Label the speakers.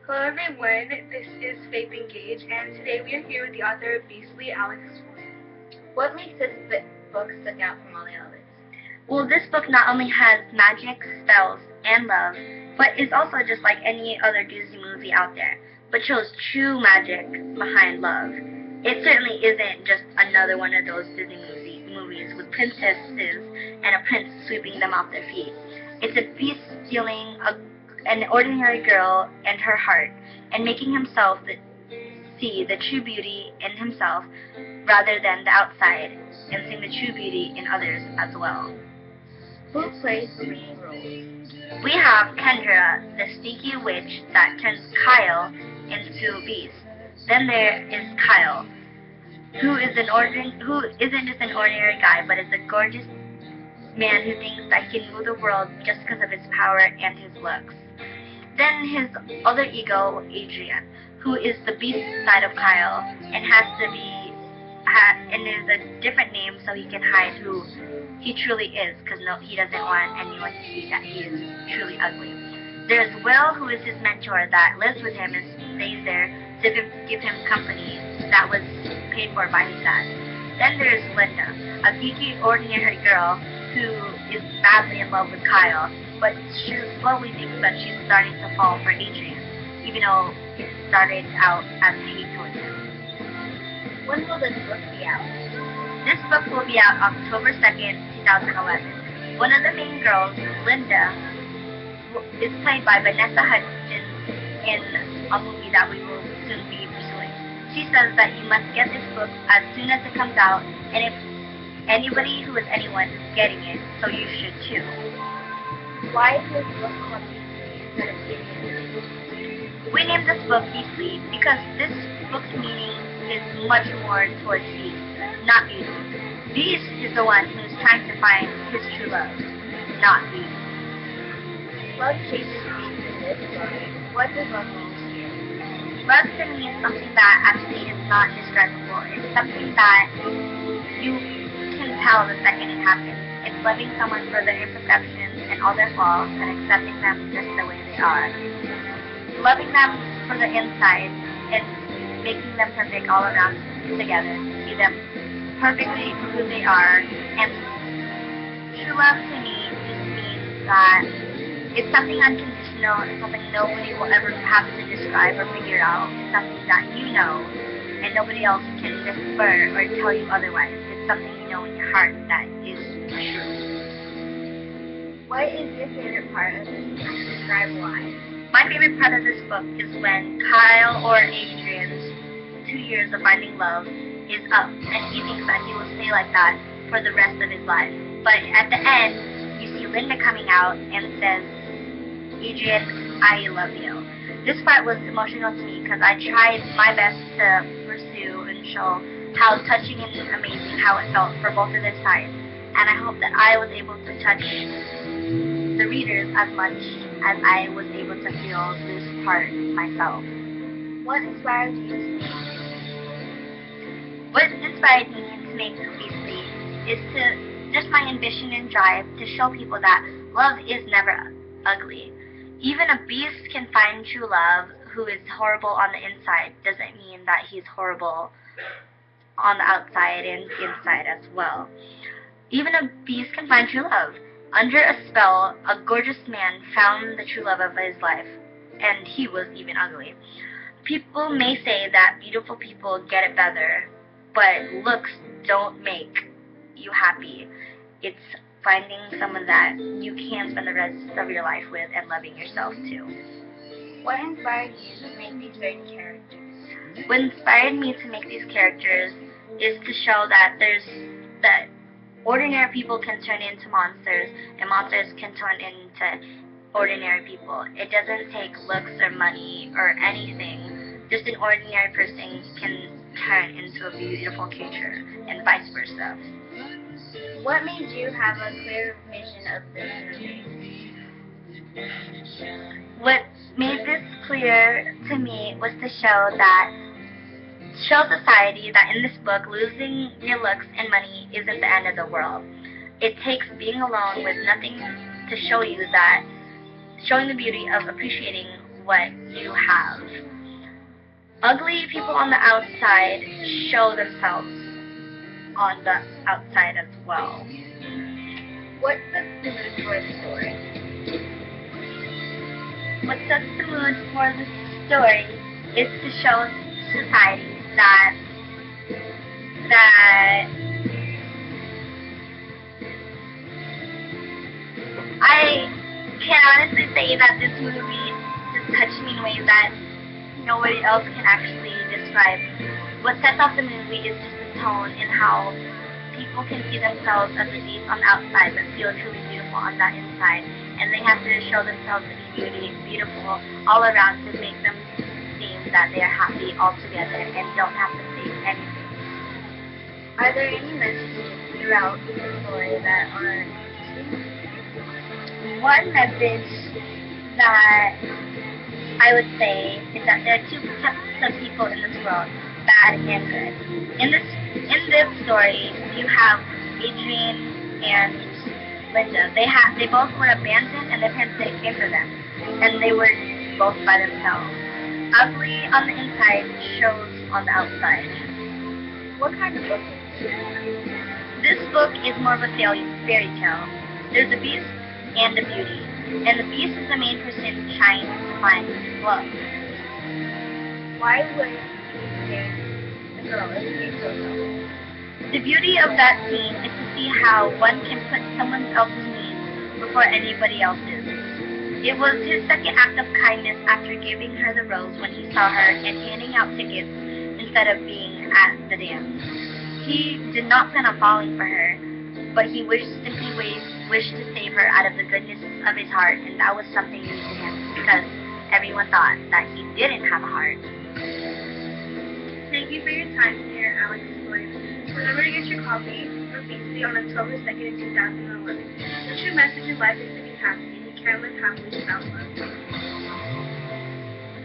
Speaker 1: Hello everyone, this is Faith and Gage, and today we are here with the author of Beastly, Alex.
Speaker 2: What makes this book stick out from all the others? Well, this book not only has magic, spells, and love, but is also just like any other Disney movie out there, but shows true magic behind love. It certainly isn't just another one of those Disney movies with princesses and a prince sweeping them off their feet. It's a beast stealing an ordinary girl and her heart, and making himself see the true beauty in himself rather than the outside, and seeing the true beauty in others as well.
Speaker 1: Who plays the main roles?
Speaker 2: We have Kendra, the sneaky witch that turns Kyle into a beast. Then there is Kyle, who isn't just an ordinary guy, but is a gorgeous man who thinks that he can rule the world just because of his power and his looks. Then his other ego, Adrian, who is the beast side of Kyle and and is a different name so he can hide who he truly is, because he doesn't want anyone to see that he is truly ugly. There's Will, who is his mentor that lives with him and stays there to give him company that was paid for by his dad. Then there's Linda, a geeky, ordinary girl who is badly in love with Kyle, but she slowly thinks that she's starting to fall for Adrian, even though it started out as hate towards him.
Speaker 1: When will this book be out?
Speaker 2: This book will be out October 2nd, 2011. One of the main girls, Linda, is played by Vanessa Hudgens in a movie that we will soon be pursuing. She says that you must get this book as soon as it comes out, and if anybody who is anyone is getting it, so you should too.
Speaker 1: Why is this book called Beastly instead of Beastly?
Speaker 2: We named this book Beastly because this book's meaning is much more towards beast, not beauty. Beast is the one who's trying to find his true love, not beauty.
Speaker 1: Love chases beast in this book. What does love mean to you?
Speaker 2: Love to me is something that actually is not describable. It's something that you can tell the second it happens. It's loving someone for their imperfections and all their flaws and accepting them just the way they are. Loving them for the inside and making them perfect all around together, see them perfectly for who they are. And true love to me just means that it's something unconditional, it's something nobody will ever have to describe or figure out. It's something that you know and nobody else can whisper or tell you otherwise. It's something you know in your heart that is true.
Speaker 1: What is your favorite part of this book? Describe why.
Speaker 2: My favorite part of this book is when Kyle or Adrian's 2 years of finding love is up, and he thinks that he will stay like that for the rest of his life. But at the end, you see Linda coming out and says, Adrian, I love you. This part was emotional to me because I tried my best to pursue and show how touching and amazing how it felt for both of their sides. And I hope that I was able to touch the readers as much as I was able to feel this part myself.
Speaker 1: What inspired you to make
Speaker 2: What inspired me to make Beastly is just my ambition and drive to show people that love is never ugly. Even a beast can find true love who is horrible on the inside doesn't mean that he's horrible on the outside and inside as well. Even a beast can find true love. Under a spell, a gorgeous man found the true love of his life, and he was even ugly. People may say that beautiful people get it better, but looks don't make you happy. It's finding someone that you can spend the rest of your life with and loving yourself too.
Speaker 1: What inspired you to make these certain characters?
Speaker 2: What inspired me to make these characters is to show that ordinary people can turn into monsters, and monsters can turn into ordinary people. It doesn't take looks or money or anything. Just an ordinary person can turn into a beautiful creature, and vice versa.
Speaker 1: What made you have a clear vision of this movie?
Speaker 2: What made this clear to me was to show society that in this book, losing your looks and money isn't the end of the world. It takes being alone with nothing to show you that, showing the beauty of appreciating what you have. Ugly people on the outside show themselves on the outside as well.
Speaker 1: What sets the mood for the story?
Speaker 2: What sets the mood for the story is to show society that I can honestly say that this movie just touched me in ways that nobody else can actually describe. What sets off the movie is just the tone and how people can see themselves as a beast on the outside but feel truly beautiful on the inside. And they have to show themselves to be beautiful all around to make them seem that they are happy all together and don't have to fake anything.
Speaker 1: Are there any messages throughout the story that are interesting?
Speaker 2: One message that I would say is that there are two types of people in this world, bad and good. In this story, you have Adrian and Linda. They both were abandoned and their parents didn't care for them, and they were both by themselves. Ugly on the inside shows on the outside.
Speaker 1: What kind of book is this?
Speaker 2: This book is more of a fairy tale. There's a beast and a beauty, and the beast is the main person trying to find love.
Speaker 1: Why would the girl escape herself?
Speaker 2: The beauty of that scene is to see how one can put someone else's needs before anybody else's. It was his second act of kindness after giving her the rose when he saw her and handing out tickets instead of being at the dance. He did not plan on falling for her, but he simply wished to save her out of the goodness of his heart, and that was something new to him because everyone thought that he didn't have a heart.
Speaker 1: Thank you for your time here, Alex. Remember to get your copy of Beastly on October 2nd, 2011. The true message in life is to be happy, and you can live happily without love.